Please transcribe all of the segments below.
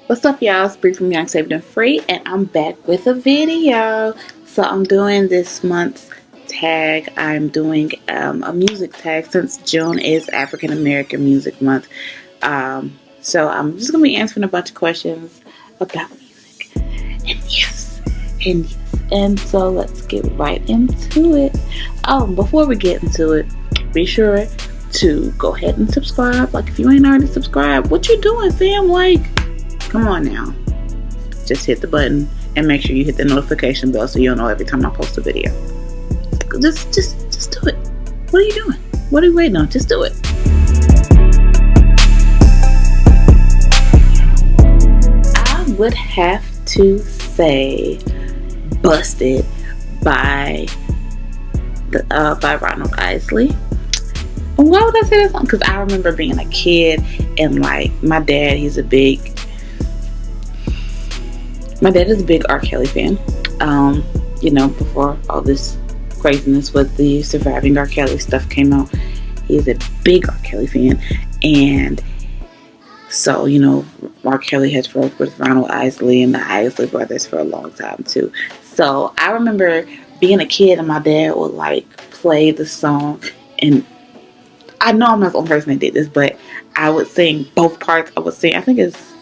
What's up, y'all? It's Bree from Young Saved and Free, and I'm back with a video. So I'm doing this month's tag. I'm doing a music tag since June is African American Music Month. So I'm just gonna be answering a bunch of questions about music. And so let's get right into it. Before we get into it, be sure to go ahead and subscribe. Like, if you ain't already subscribed, what you doing, fam? Like, come on now. Just hit the button and make sure you hit the notification bell so you'll know every time I post a video. Just do it. What are you doing? What are you waiting on? Just do it. I would have to say Busted by Ronald Isley. Why would I say that song? Because I remember being a kid and like my dad is a big R. Kelly fan. Before all this craziness with the Surviving R. Kelly stuff came out, he's a big R. Kelly fan. And so, R. Kelly has worked with Ronald Isley and the Isley brothers for a long time too. So I remember being a kid and my dad would like play the song, and I know I'm not the only person that did this, but I would sing both parts. I think it's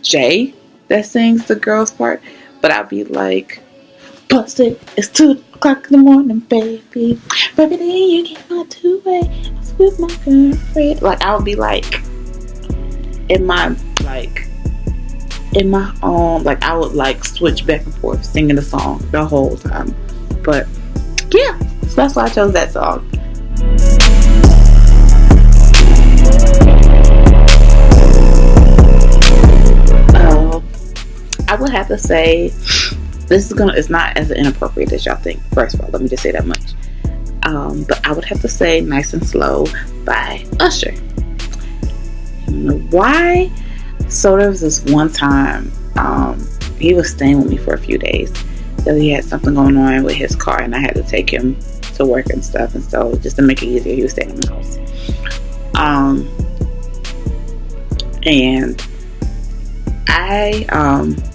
Jay that sings the girl's part, but I'd be like, busted, it's 2 o'clock in the morning, baby. Baby, then you get my two-way. I was with my girlfriend. Like, I would be like, in my own, like, I would like switch back and forth singing the song the whole time. But yeah, so that's why I chose that song. I would have to say it's not as inappropriate as y'all think. First of all, let me just say that much. But I would have to say Nice and Slow by Usher. Why? So there was this one time, he was staying with me for a few days. So he had something going on with his car and I had to take him to work and stuff. And so just to make it easier, he was staying in my house. And I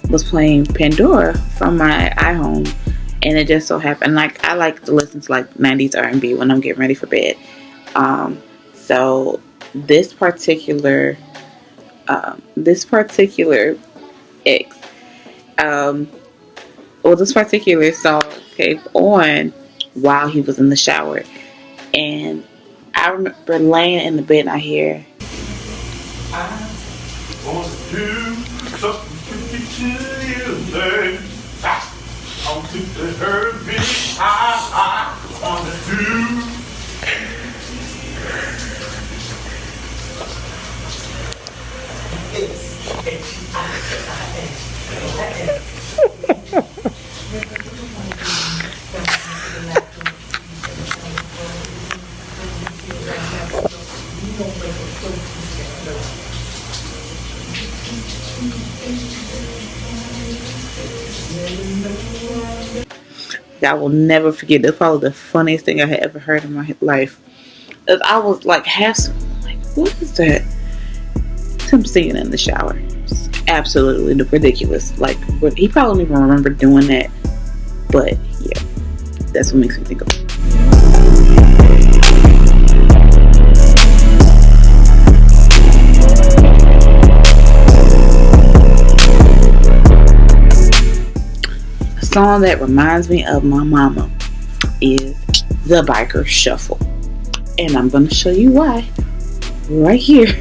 was playing Pandora from my iHome, and it just so happened, like, I like to listen to like 90s R&B when I'm getting ready for bed. So this particular this particular song came on while he was in the shower, and I remember laying in the bed and I hear, I want to do something to you, babe. I want to hurt me. I want to do. I will never forget. That's probably the funniest thing I had ever heard in my life. I was like what is that? Him singing in the shower. It's absolutely ridiculous. Like, he probably don't even remember doing that. But yeah, that's what makes me think of it. A song that reminds me of my mama is The Biker Shuffle. And I'm going to show you why right here.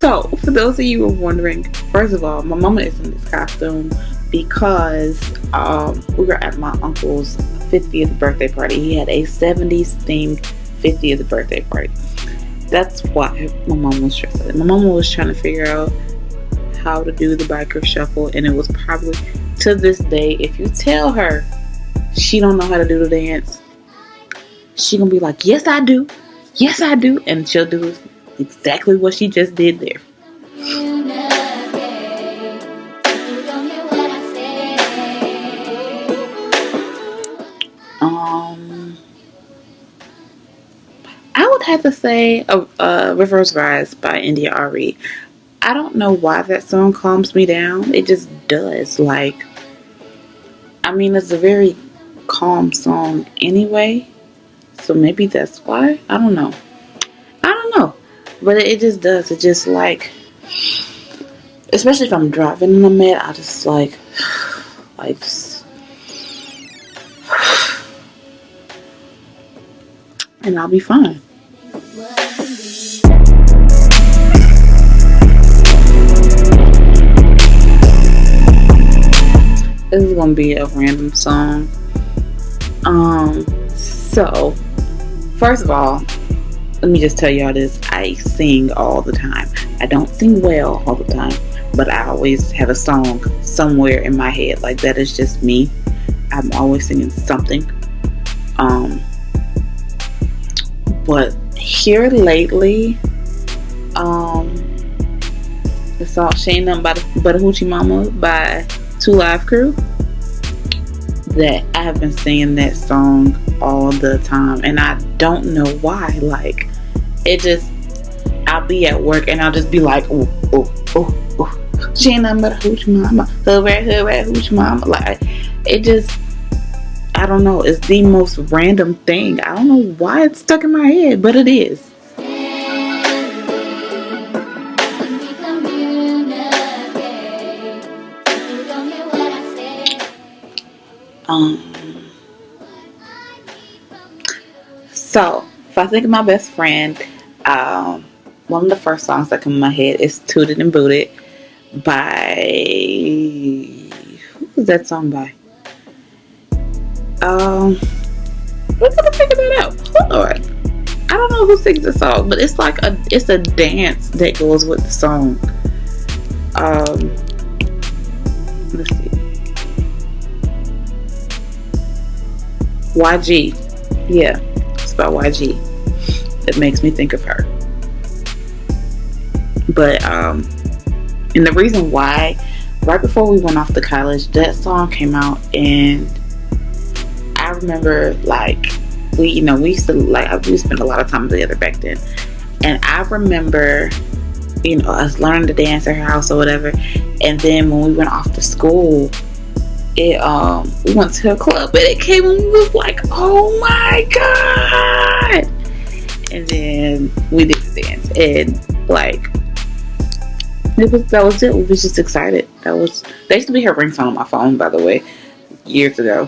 So, for those of you who are wondering, first of all, my mama is in this costume because we were at my uncle's 50th birthday party. He had a 70s themed 50th birthday party. That's why my mom was stressed. My mama was trying to figure out how to do the biker shuffle, and it was probably To this day, if you tell her she don't know how to do the dance, she gonna be like, yes I do, yes I do, and she'll do exactly what she just did there. um I would have to say Rivers Rise by India Ari. I don't know why that song calms me down. It just does. Like, I mean, it's a very calm song anyway. So maybe that's why. I don't know. I don't know. But it just does. It just like, especially if I'm driving and I'm mad, I just like, and I'll be fine. This is gonna be a random song. So first of all, let me just tell y'all this. I sing all the time. I don't sing well all the time, but I always have a song somewhere in my head. Like, that is just me. I'm always singing something. But here lately, the song "She Ain't Nothing But a Hoochie Mama" by 2 Live Crew. That I have been singing that song all the time, and I don't know why. Like, it just, I'll be at work and I'll just be like, oh, oh, oh, oh, she ain't nothing but a hoochie mama, hood rat, hoochie mama. Like, it just, I don't know. It's the most random thing. I don't know why it's stuck in my head, but it is. So if I think of my best friend, one of the first songs that come in my head is "Tooted and Booted" by, who was that song by? We're gonna figure that out. Hold on. I don't know who sings the song, but it's like it's a dance that goes with the song. Let's see. YG. Yeah, it's about YG. It makes me think of her. But and the reason why, right before we went off to college, that song came out, and I remember, like, we used to spend a lot of time together back then, and I remember, us learning to dance at her house or whatever, and then when we went off to school, we went to a club and it came and we was like, oh my god, and then we did the dance, and like, that was it. We was just excited. That used to be her ringtone on my phone, by the way, years ago.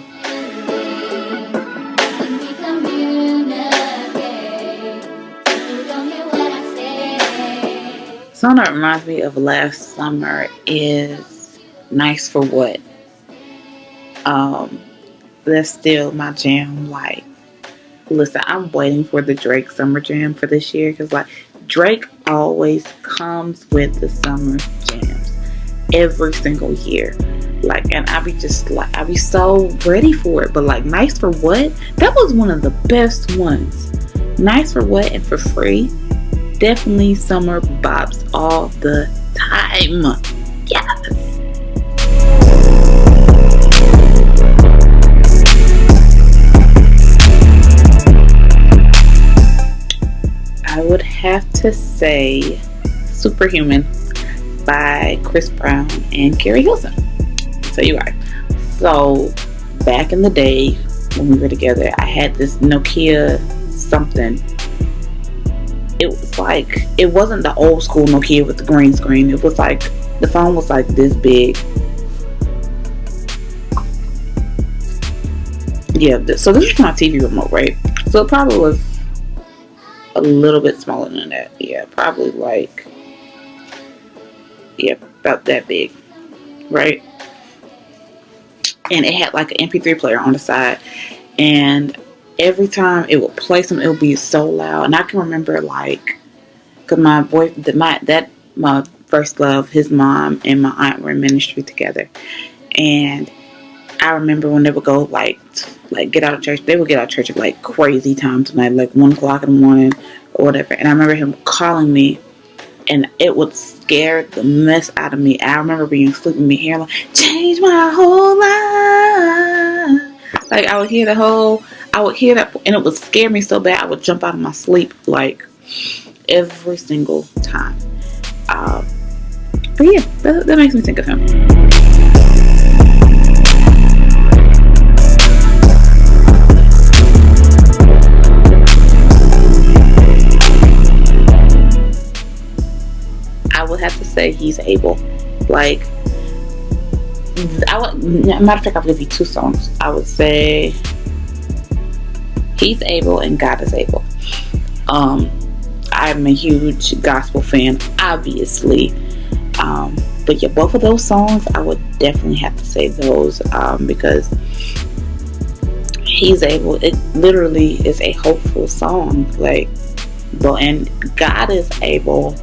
Song that reminds me of last summer is "Nice for What." That's still my jam. Like, listen, I'm waiting for the Drake summer jam for this year, because like, Drake always comes with the summer jams every single year. Like, and I be so ready for it. But like, "Nice for What," that was one of the best ones. "Nice for What" and "For Free," definitely summer bops all the time. Yes. I would have to say "Superhuman" by Chris Brown and Carrie Hilson. I'll tell you why. So, back in the day when we were together, I had this Nokia something. It was like, it wasn't the old school Nokia with the green screen. It was like, the phone was like this big. Yeah, so this is my TV remote, right? So it probably was a little bit smaller than that. Yeah, probably like, yeah, about that big, right? And it had like an MP3 player on the side, and every time it would play something, it would be so loud. And I can remember, like, because my first love, his mom and my aunt were in ministry together, And I remember when they would go like get out of church, they would get out of church at like crazy times tonight, like 1 o'clock in the morning or whatever. And I remember him calling me, and it would scare the mess out of me. I remember being asleep and me hearing like, change my whole life. Like I would hear that, and it would scare me so bad I would jump out of my sleep like every single time. But yeah, that makes me think of him. I would have to say he's able. Like, matter of fact, I'll give you 2 songs. I would say He's Able and God is Able. I'm a huge gospel fan, obviously. But yeah, both of those songs, I would definitely have to say those, because He's Able, it literally is a hopeful song. Like, and God is Able,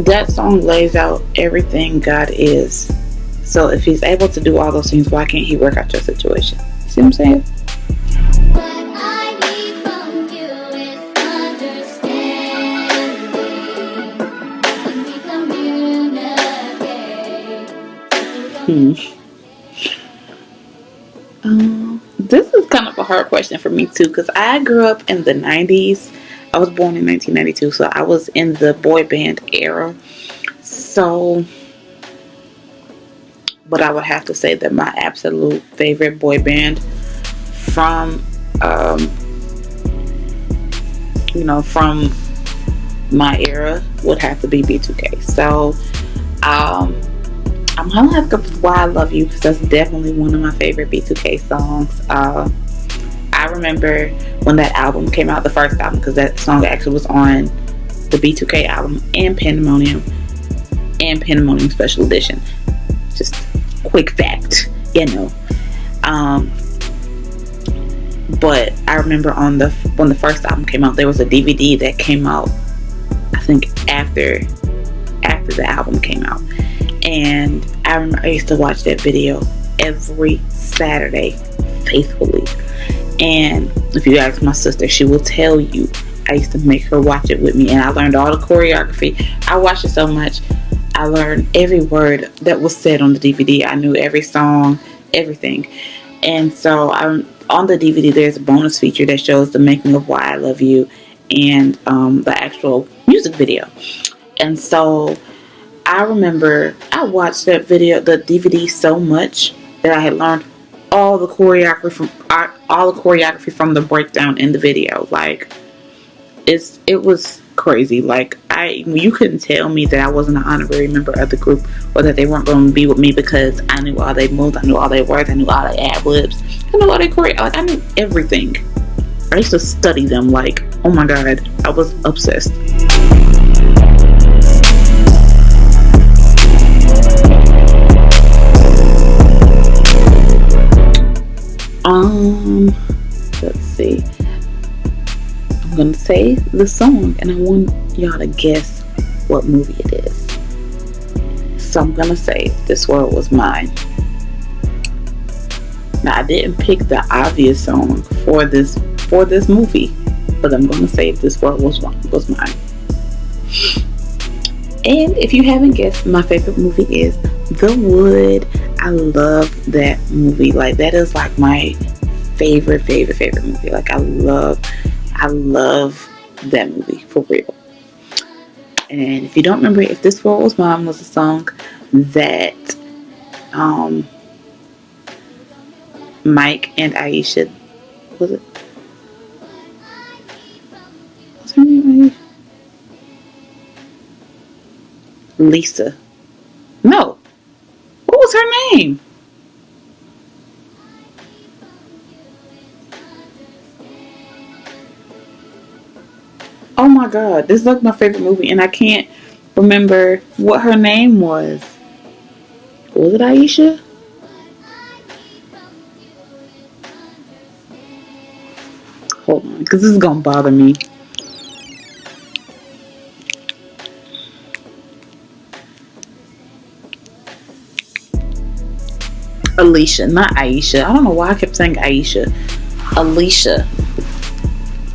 that song lays out everything God is. So if He's able to do all those things, why can't He work out your situation? See what I'm saying? This is kind of a hard question for me too, because I grew up in the 90s. I was born in 1992, so I was in the boy band era. So, but I would have to say that my absolute favorite boy band from, from my era would have to be B2K. So, I'm gonna have to go with Why I Love You, because that's definitely one of my favorite B2K songs. I remember when that album came out, the first album, because that song actually was on the B2K album and Pandemonium Special Edition. Just quick fact, But I remember when the first album came out, there was a DVD that came out, I think after the album came out. And I remember I used to watch that video every Saturday faithfully. And if you ask my sister, she will tell you I used to make her watch it with me, and I learned all the choreography. I watched it so much, I learned every word that was said on the DVD. I knew every song, everything. And so on the DVD, there's a bonus feature that shows the making of Why I Love You and the actual music video. And so I remember I watched that video, the DVD, so much that I had learned all the choreography from the breakdown in the video. Like, it was crazy. Like, you couldn't tell me that I wasn't an honorary member of the group, or that they weren't going to be with me, because I knew all they moved, I knew all their words, I knew all their ad libs, I knew all their choreo. Like, I knew everything. I used to study them. Like, oh my god, I was obsessed. Let's see. I'm gonna say the song, and I want y'all to guess what movie it is. So I'm gonna say This World Was Mine. Now, I didn't pick the obvious song for this movie, but I'm gonna say This World Was Mine. And if you haven't guessed, my favorite movie is The Wood. I love that movie. Like, that is like my favorite movie. Like, I love that movie, for real. And if you don't remember, If This World Was Mine was a song that Mike and Aisha, was it? What's her name? Lisa. No. What was her name? Oh my god, this is like my favorite movie, and I can't remember what her name was. Was it Aisha? Hold on, because this is gonna bother me. Alicia, not Aisha. I don't know why I kept saying Aisha. Alicia.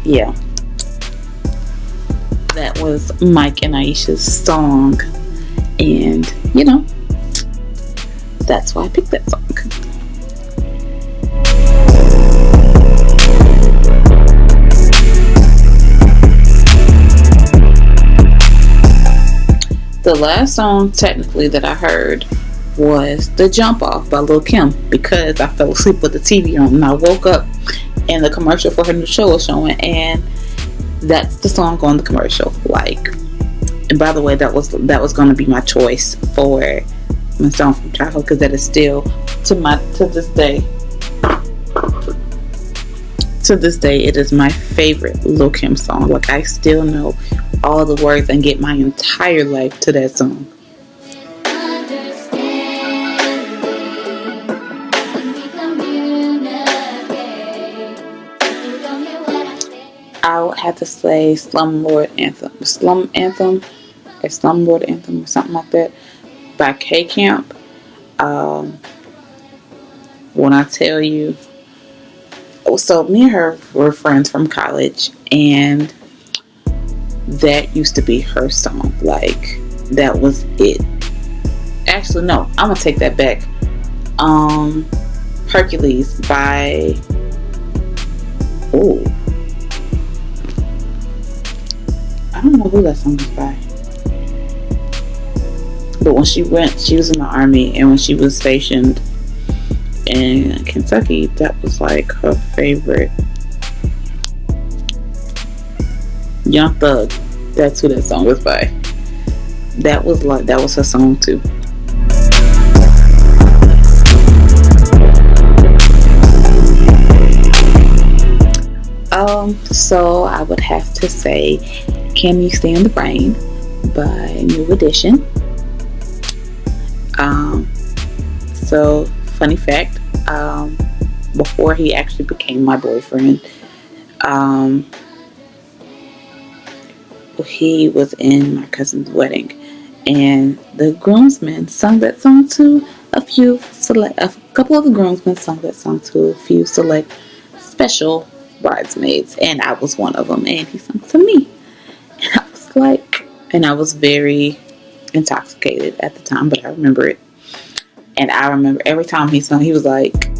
Yeah. That was Mike and Aisha's song. And, you know, that's why I picked that song. The last song, technically, that I heard was The Jump Off by Lil' Kim, because I fell asleep with the TV on and I woke up and the commercial for her new show was showing, and that's the song on the commercial. Like, and by the way, that was going to be my choice for my song from childhood, because that is still to this day it is my favorite Lil' Kim song. Like, I still know all the words and get my entire life to that song. I would have to say Slumlord Anthem or something like that by K Camp. When I tell you, so me and her were friends from college, and that used to be her song. Like, that was it. Actually, no, I'm gonna take that back. Hercules by I don't know who that song is by. But when she was in the army, and when she was stationed in Kentucky, that was like her favorite. Young Thug, that's who that song was by. That was her song too. So I would have to say Can You Stand the Rain by New Edition. So funny fact, before he actually became my boyfriend, he was in my cousin's wedding, and the groomsmen sung that song to a couple of the groomsmen sung that song to a few select special bridesmaids, and I was one of them, and he sung to me, and I was very intoxicated at the time, but I remember it. And I remember every time he sung, he was like,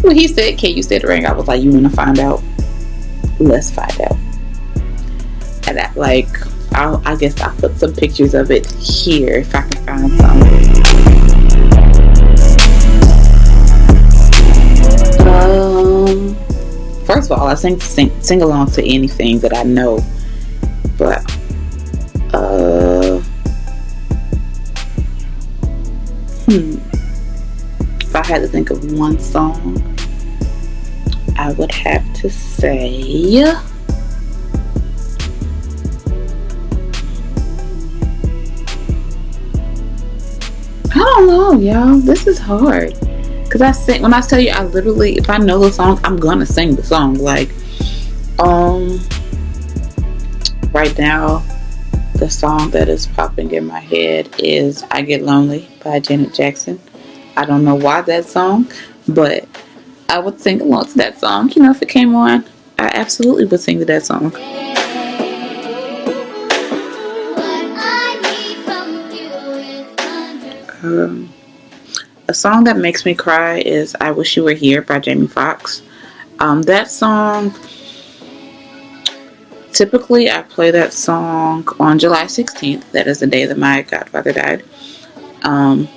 when he said, "Can you stand the rain?" I was like, "You want to find out? Let's find out." And I guess I'll put some pictures of it here if I can find some. First of all, I sing along to anything that I know, but if I had to think of one song, I would have to say I don't know, y'all. This is hard. Cause when I tell you, I literally, if I know the song, I'm gonna sing the song. Like, right now, the song that is popping in my head is "I Get Lonely" by Janet Jackson. I don't know why that song, but I would sing along to that song. You know, if it came on, I absolutely would sing to that song. A song that makes me cry is "I Wish You Were Here" by Jamie Foxx. That song, typically I play that song on July 16th. That is the day that my godfather died. And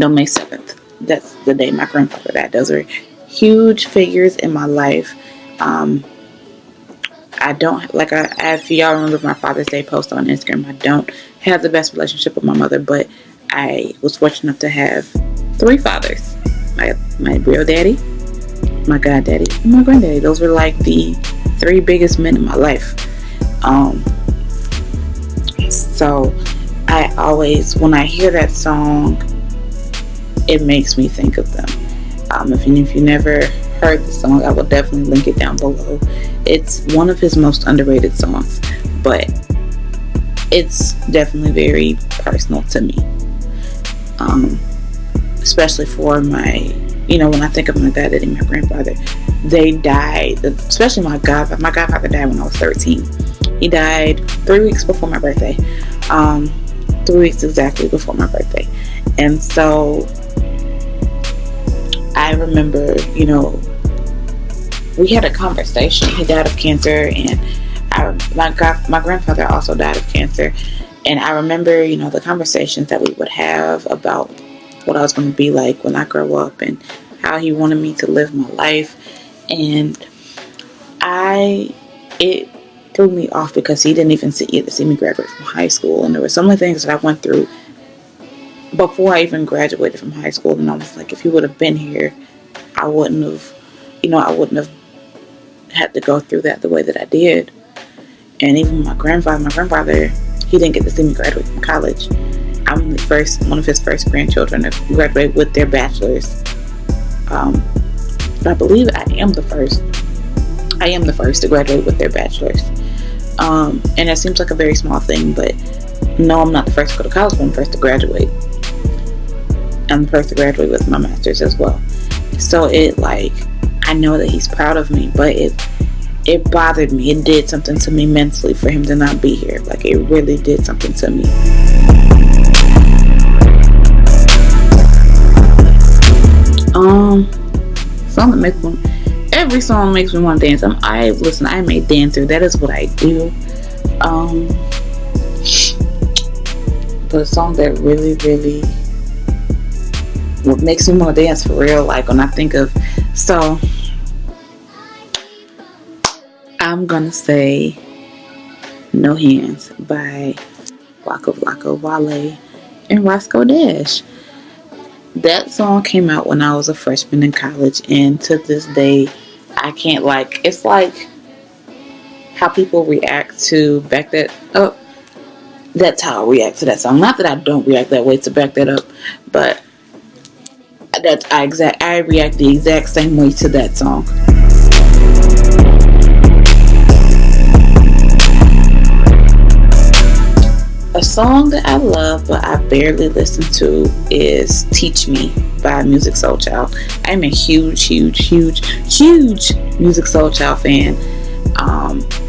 on May 7th, that's the day my grandfather died. Those are huge figures in my life. I don't, if y'all remember my Father's Day post on Instagram, I don't have the best relationship with my mother, but I was fortunate enough to have 3 fathers. My real daddy, my god daddy, and my granddaddy. Those were like the 3 biggest men in my life. So I always, when I hear that song, it makes me think of them. If you never heard the song, I will definitely link it down below. It's one of his most underrated songs, but it's definitely very personal to me. especially for my, when I think of my dad and my grandfather, they died, especially my godfather. My godfather died when I was 13. He died 3 weeks before my birthday. 3 weeks exactly before my birthday. And so I remember, we had a conversation. He died of cancer, and my grandfather also died of cancer. And I remember, the conversations that we would have about what I was going to be like when I grow up and how he wanted me to live my life. And it threw me off because he didn't even see me graduate from high school. And there were so many things that I went through before I even graduated from high school. And I was like, if he would have been here, I wouldn't have had to go through that the way that I did. And even my grandfather, he didn't get to see me graduate from college. I'm one of his first grandchildren to graduate with their bachelor's. I believe I am the first to graduate with their bachelor's. And it seems like a very small thing, but no, I'm not the first to go to college, but I'm the first to graduate. I'm the first to graduate with my master's as well. So I know that he's proud of me, but it bothered me. It did something to me mentally for him to not be here. It really did something to me. Song that makes me, every song makes me want to dance. I'm a dancer. That is what I do. But a song that really, really what makes me want to dance for real, when I think of, so I'm gonna say No Hands by Waka Flocka, Wale, and Roscoe Dash. That song came out when I was a freshman in college, and to this day, I can't, it's how people react to Back That Up. That's how I react to that song. Not that I don't react that way to Back That Up, but I react the exact same way to that song. A song that I love but I barely listen to is Teach Me by Musiq Soulchild. I'm a huge Musiq Soulchild fan.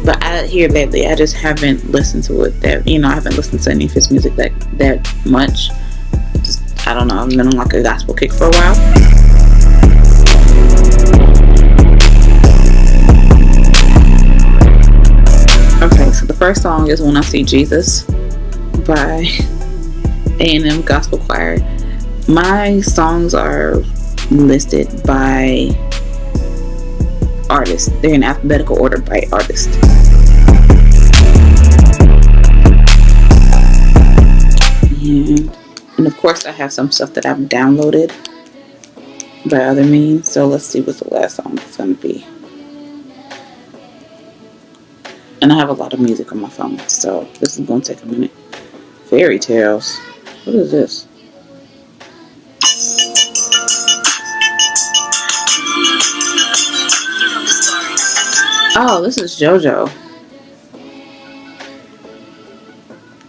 But here lately I just haven't listened to it I haven't listened to any of his music that much. I don't know, I've been on a gospel kick for a while. Okay, so the first song is When I See Jesus by A&M Gospel Choir. My songs are listed by artist. They're in alphabetical order by artist. And of course I have some stuff that I've downloaded by other means. So let's see what the last song is going to be. And I have a lot of music on my phone, so this is going to take a minute. Fairy Tales. What is this? Oh, this is JoJo.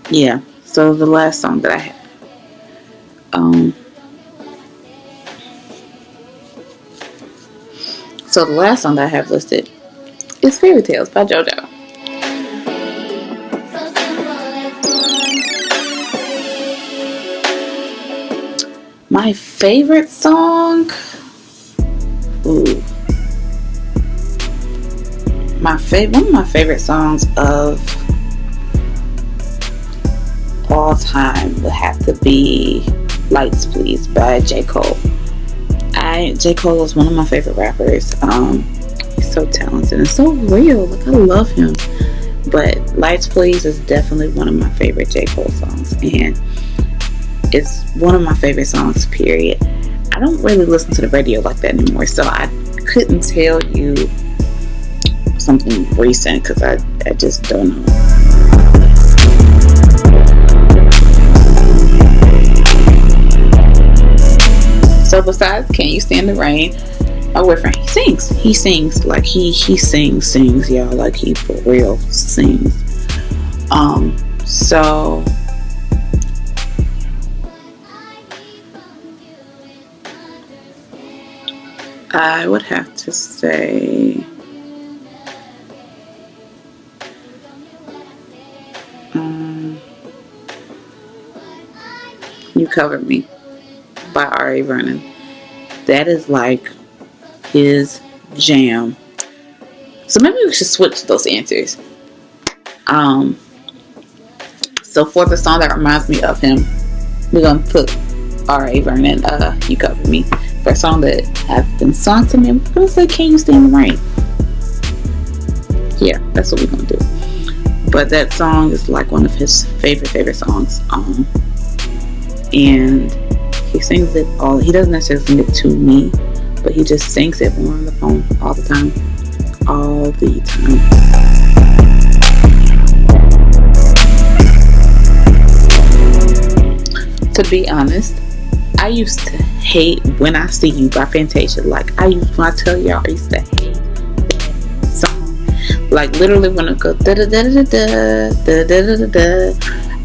Yeah, so the last song that I had. So the last song that I have listed is Fairy Tales by JoJo. My favorite song? Ooh. One of my favorite songs of all time would have to be Lights Please by J. Cole. J. Cole is one of my favorite rappers. He's so talented and so real. I love him. But Lights Please is definitely one of my favorite J. Cole songs. And it's one of my favorite songs, period. I don't really listen to the radio like that anymore, so I couldn't tell you something recent because I just don't know. So besides Can You Stand the Rain, my boyfriend, he sings he sings, y'all, he for real sings. So I would have to say You Covered Me by R.A. Vernon. That is like his jam. So maybe we should switch those answers. So for the song that reminds me of him, we're gonna put R.A. Vernon, You Covered Me. For a song that has been sung to me, I'm gonna say Can You Stand the Rain? Yeah, that's what we're gonna do. But that song is like one of his favorite songs. And he sings it all. He doesn't necessarily sing it to me, but he just sings it when we're on the phone all the time. All the time. To be honest, I used to hate When I See You by Fantasia. Like, when I tell y'all, I used to hate that song. Like, literally when it goes da da da da da da da da da,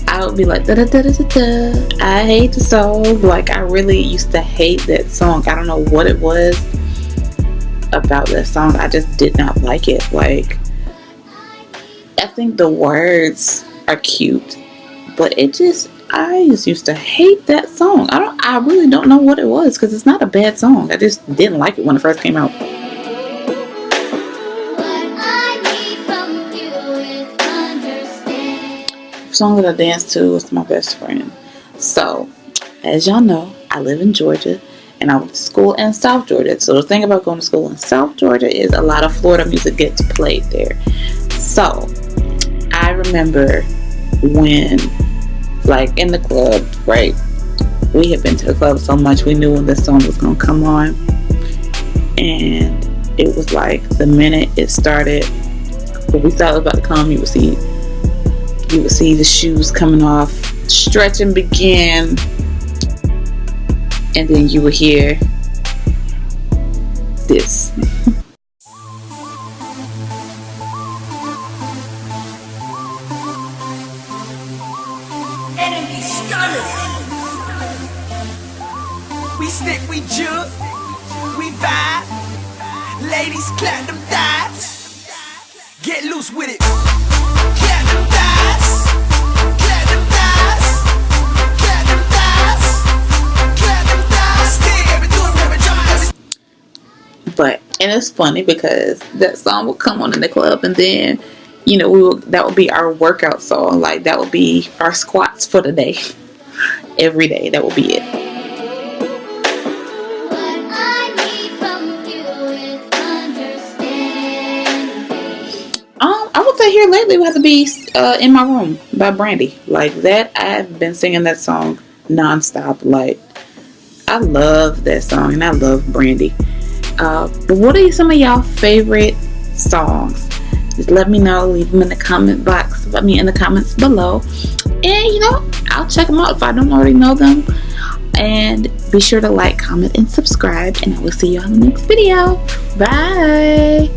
I would be like da da da da da. I hate the song. Like, I really used to hate that song. I don't know what it was about that song. I just did not like it. Like, I think the words are cute, but I just used to hate that song. I really don't know what it was, because it's not a bad song. I just didn't like it when it first came out. The song that I danced to was My Best Friend. So, as y'all know, I live in Georgia, and I went to school in South Georgia. So the thing about going to school in South Georgia is a lot of Florida music gets played there. So, I remember when, like, in the club, right? We had been to the club so much, we knew when this song was going to come on. And it was like the minute it started, when we thought it was about to come, you would see the shoes coming off, stretching begin, and then you would hear this. Enemy stunners. We stick, we juke, we vibe. Ladies, clap them thighs. Get loose with it. Clap them thighs. Clap them thighs. Clap them thighs. Clap them thighs. Stare and do it, rip it, jump. And it's funny because that song would come on in the club, and then, you know, that would be our workout song. Like, that would be our squats for the day. Every day, that would be it. I would say here lately would have to be In My Room by Brandy. Like, that, I've been singing that song nonstop. Like, I love that song, and I love Brandy. But what are some of y'all favorite songs? Just let me know. Leave them in the comment box. Let me in the comments below. And, you know, I'll check them out if I don't already know them. And be sure to like, comment, and subscribe. And I will see you on the next video. Bye.